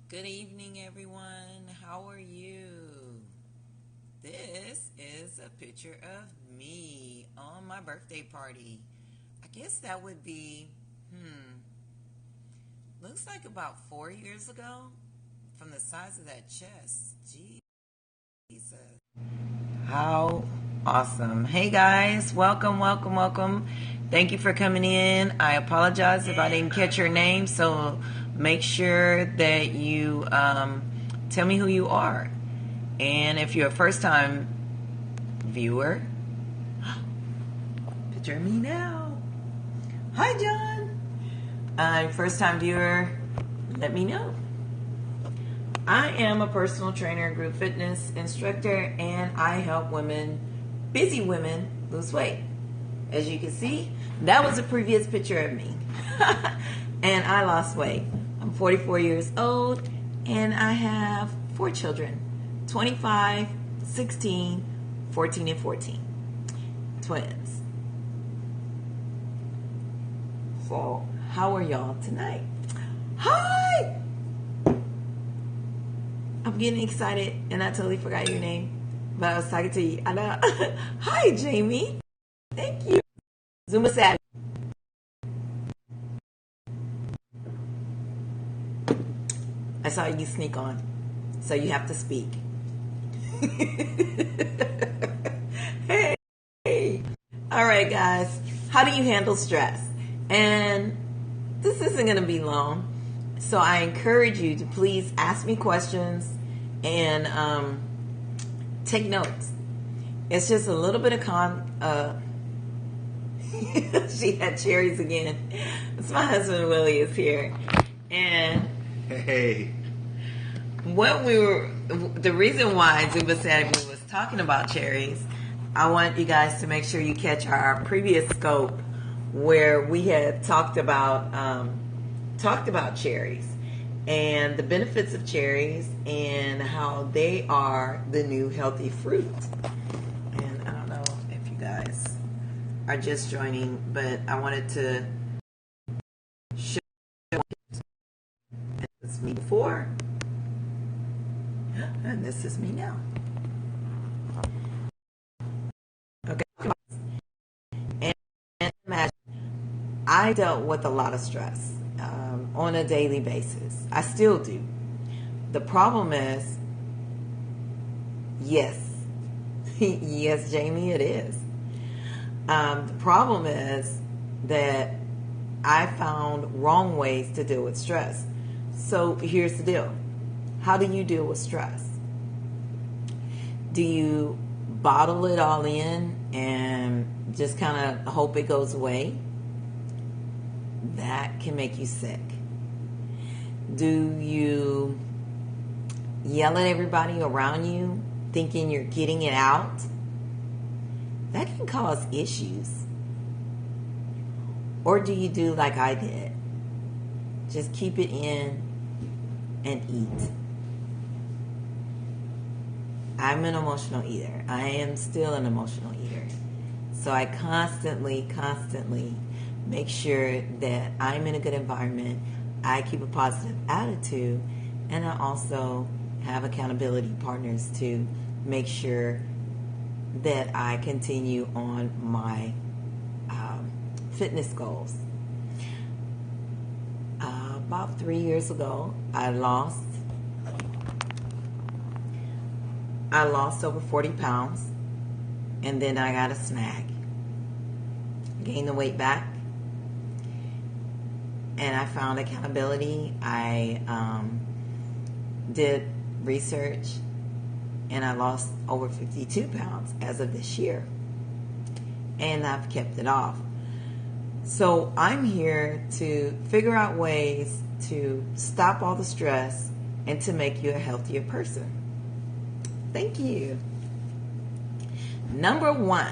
Good evening, everyone. How are you? This is a picture of me on my birthday party. I guess that would be, looks like about 4 years ago from the size of that chest. Jesus. How awesome. Hey guys, welcome, welcome, welcome. Thank you for coming in. I apologize if I didn't catch your name, so make sure that you tell me who you are. And if you're a first time viewer, picture me now. Hi, John. First time viewer, let me know. I am a personal trainer, group fitness instructor, and I help women, busy women, lose weight. As you can see, that was a previous picture of me. And I lost weight. I'm 44 years old, and I have 4 children, 25, 16, 14, and 14. Twins. So, how are y'all tonight? Hi! I'm getting excited, and I totally forgot your name, but I was talking to you. I know. Hi, Jamie. Thank you. Zuma Savvy. I saw you sneak on, so you have to speak. Hey. All right, guys. How do you handle stress? And this isn't going to be long, so I encourage you to please ask me questions and take notes. It's just a little bit of she had cherries again. It's my husband Willie is here, and hey, the reason why Zuba said we was talking about cherries, I want you guys to make sure you catch our previous scope where we had talked about cherries and the benefits of cherries and how they are the new healthy fruit. And I don't know if you guys are just joining, but I wanted to show this is me before, and this is me now. Okay, and imagine I dealt with a lot of stress on a daily basis. I still do. The problem is, yes, yes, Jamie, it is. The problem is that I found wrong ways to deal with stress. So here's the deal. How do you deal with stress? Do you bottle it all in and just kind of hope it goes away? That can make you sick. Do you yell at everybody around you thinking you're getting it out? That can cause issues. Or do you do like I did? Just keep it in and eat. I'm an emotional eater. I am still an emotional eater. So I constantly make sure that I'm in a good environment. I keep a positive attitude, and I also have accountability partners to make sure that I continue on my fitness goals. About 3 years ago, I lost over 40 pounds, and then I got a snag. Gained the weight back, and I found accountability. I did research, and I lost over 52 pounds as of this year, and I've kept it off. So I'm here to figure out ways to stop all the stress and to make you a healthier person. Thank you. Number 1,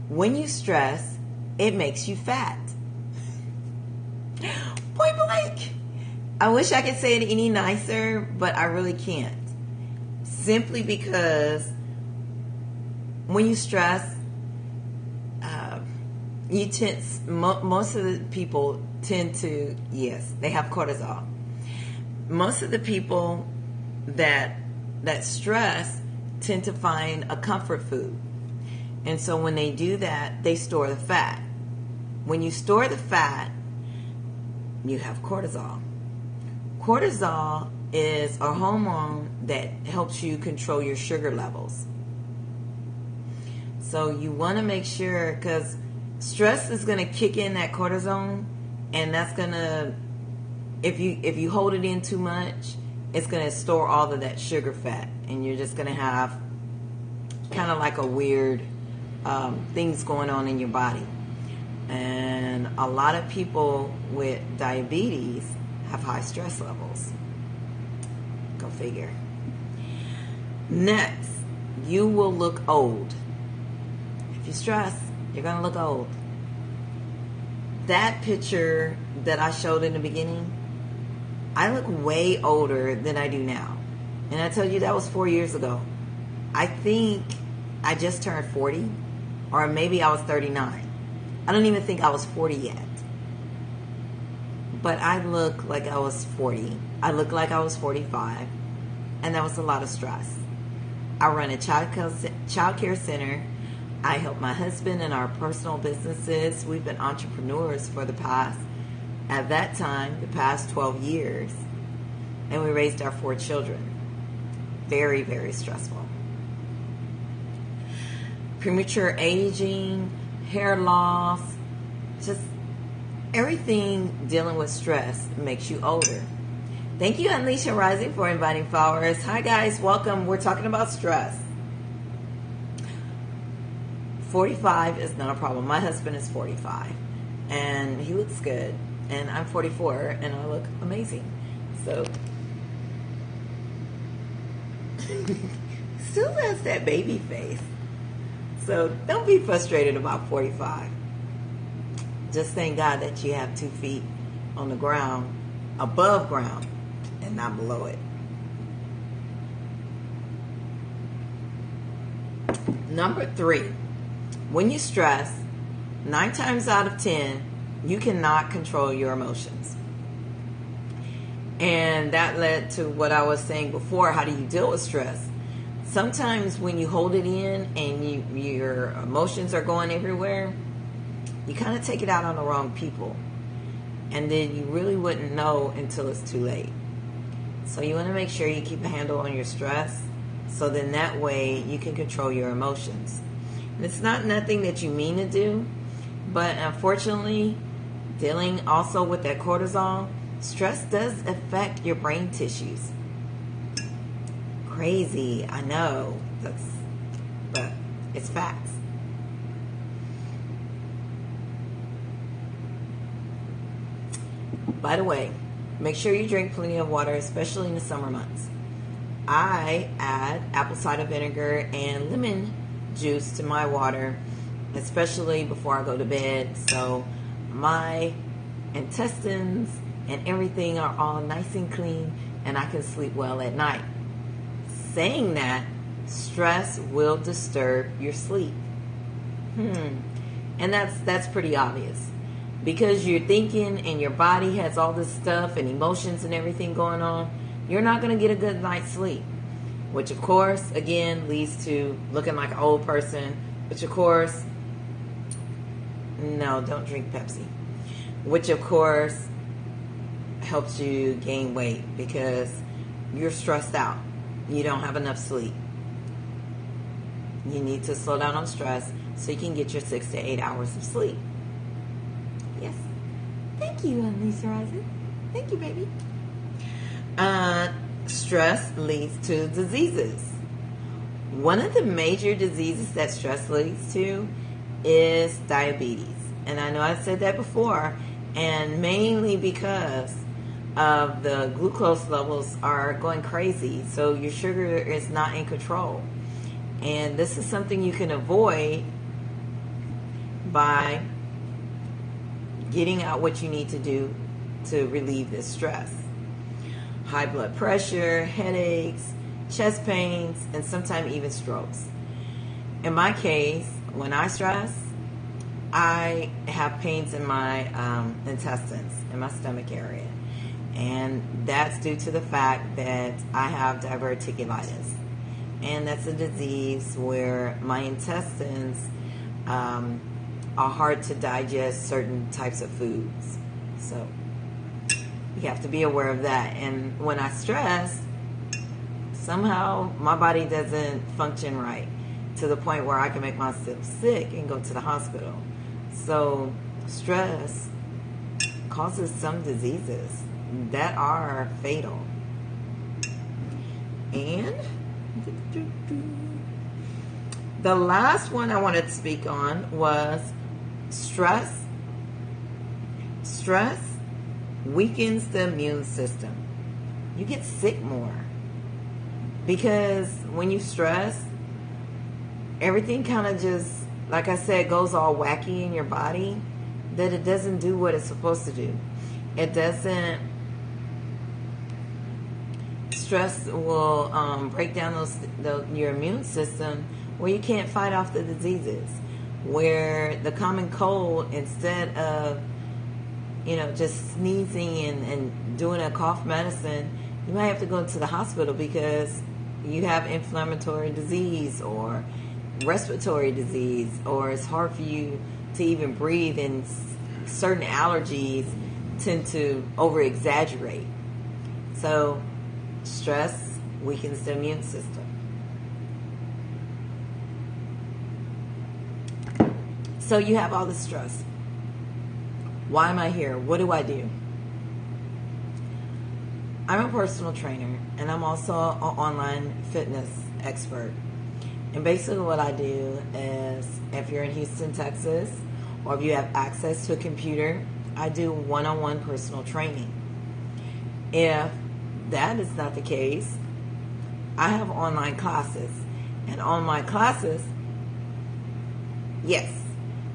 when you stress, it makes you fat. Point blank. I wish I could say it any nicer, but I really can't. Simply because when you stress, most of the people tend to, yes, they have cortisol. most of the people that stress tend to find a comfort food. And so when they do that, they store the fat. When you store the fat, you have cortisol. Cortisol is a hormone that helps you control your sugar levels. So you want to make sure, because stress is going to kick in that cortisone, and that's going to, if you hold it in too much, it's going to store all of that sugar fat, and you're just going to have kind of like a weird things going on in your body. And a lot of people with diabetes have high stress levels. Go figure. Next, you will look old. If you stress, you're going to look old. That picture that I showed in the beginning, I look way older than I do now. And I tell you, that was 4 years ago. I think I just turned 40, or maybe I was 39. I don't even think I was 40 yet. But I look like I was 40. I look like I was 45. And that was a lot of stress. I run a child care center. I help my husband in our personal businesses. We've been entrepreneurs for the past 12 years. And we raised our 4 children. Very, very stressful. Premature aging, hair loss, just everything dealing with stress makes you older. Thank you, Unleash Your Rising, for inviting followers. Hi, guys. Welcome. We're talking about stress. 45 is not a problem. My husband is 45, and he looks good. And I'm 44, and I look amazing. So, still has that baby face. So don't be frustrated about 45. Just thank God that you have 2 feet on the ground, above ground, and not below it. Number 3, when you stress, 9 times out of 10, you cannot control your emotions. And that led to what I was saying before. How do you deal with stress? Sometimes when you hold it in and your emotions are going everywhere, you kind of take it out on the wrong people. And then you really wouldn't know until it's too late. So you want to make sure you keep a handle on your stress, so then that way you can control your emotions. And it's not nothing that you mean to do, but unfortunately, dealing also with that cortisol, stress does affect your brain tissues. Crazy, I know, but it's facts. By the way, make sure you drink plenty of water, especially in the summer months. I add apple cider vinegar and lemon juice to my water, especially before I go to bed, so my intestines and everything are all nice and clean, and I can sleep well at night. Saying that, stress will disturb your sleep. And that's pretty obvious. Because you're thinking and your body has all this stuff and emotions and everything going on, you're not going to get a good night's sleep. Which, of course, again, leads to looking like an old person. Which, of course, no, don't drink Pepsi. Which, of course, helps you gain weight because you're stressed out. You don't have enough sleep. You need to slow down on stress so you can get your 6 to 8 hours of sleep. Yes. Thank you, Unleash Your Rising. Thank you, baby. Stress leads to diseases. One of the major diseases that stress leads to is diabetes. And I know I said that before, and mainly because of the glucose levels are going crazy. So your sugar is not in control. And this is something you can avoid by getting out what you need to do to relieve this stress. High blood pressure, headaches, chest pains, and sometimes even strokes. In my case, when I stress, I have pains in my intestines, in my stomach area. And that's due to the fact that I have diverticulitis. And that's a disease where my intestines are hard to digest certain types of foods. So you have to be aware of that. And when I stress, somehow my body doesn't function right to the point where I can make myself sick and go to the hospital. So stress causes some diseases that are fatal. And the last one I wanted to speak on was stress. Stress weakens the immune system. You get sick more because when you stress, everything kind of just, like I said, goes all wacky in your body, that it doesn't do what it's supposed to do. It doesn't. Stress will break down your immune system where you can't fight off the diseases. Where the common cold, instead of just sneezing and doing a cough medicine, you might have to go to the hospital because you have inflammatory disease or respiratory disease, or it's hard for you to even breathe, and certain allergies tend to over exaggerate. So stress weakens the immune system. So you have all this stress. Why am I here? What do I do? I'm a personal trainer, and I'm also an online fitness expert. And basically what I do is, if you're in Houston, Texas, or if you have access to a computer, I do one-on-one personal training. If that is not the case, I have online classes. And online classes, yes,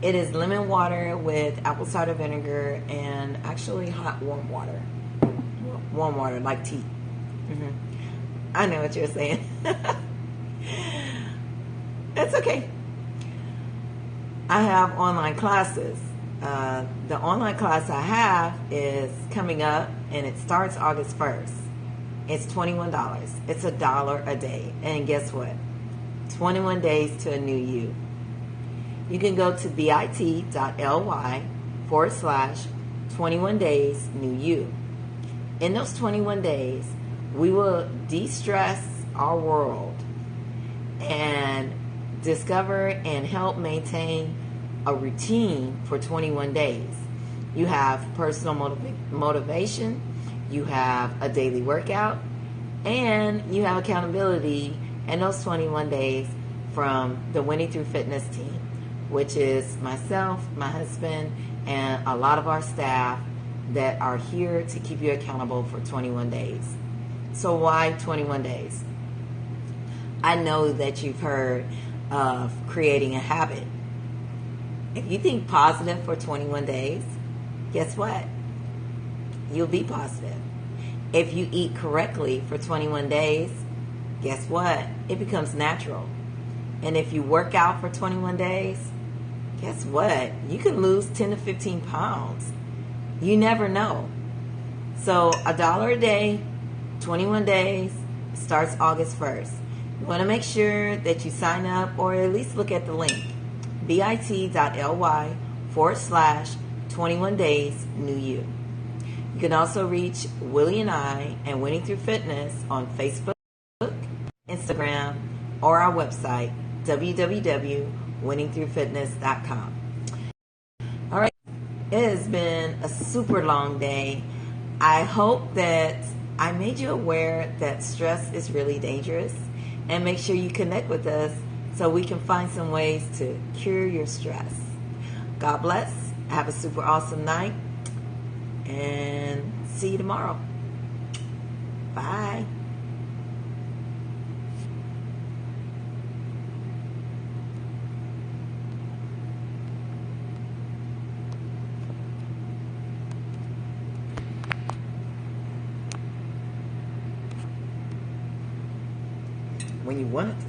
it is lemon water with apple cider vinegar and actually hot warm water. Warm water, like tea. I know what you're saying. It's okay. I have online classes. The online class I have is coming up, and it starts August 1st. It's $21. It's $1 a day. And guess what? 21 days to a new you. You can go to bit.ly/21 days new you. In those 21 days, we will de-stress our world and discover and help maintain a routine for 21 days. You have personal motivation, you have a daily workout, and you have accountability in those 21 days from the Winning Through Fitness team, which is myself, my husband, and a lot of our staff that are here to keep you accountable for 21 days. So why 21 days? I know that you've heard of creating a habit. If you think positive for 21 days, guess what? You'll be positive. If you eat correctly for 21 days, guess what? It becomes natural. And if you work out for 21 days, guess what? You can lose 10 to 15 pounds. You never know. So $1 a day, 21 days, starts August 1st. You want to make sure that you sign up, or at least look at the link. bit.ly/21 days new you. You can also reach Willie and I and Winning Through Fitness on Facebook, Instagram, or our website, www.winningthroughfitness.com. All right. It has been a super long day. I hope that I made you aware that stress is really dangerous, and make sure you connect with us so we can find some ways to cure your stress. God bless. Have a super awesome night, and see you tomorrow. Bye. When you want it to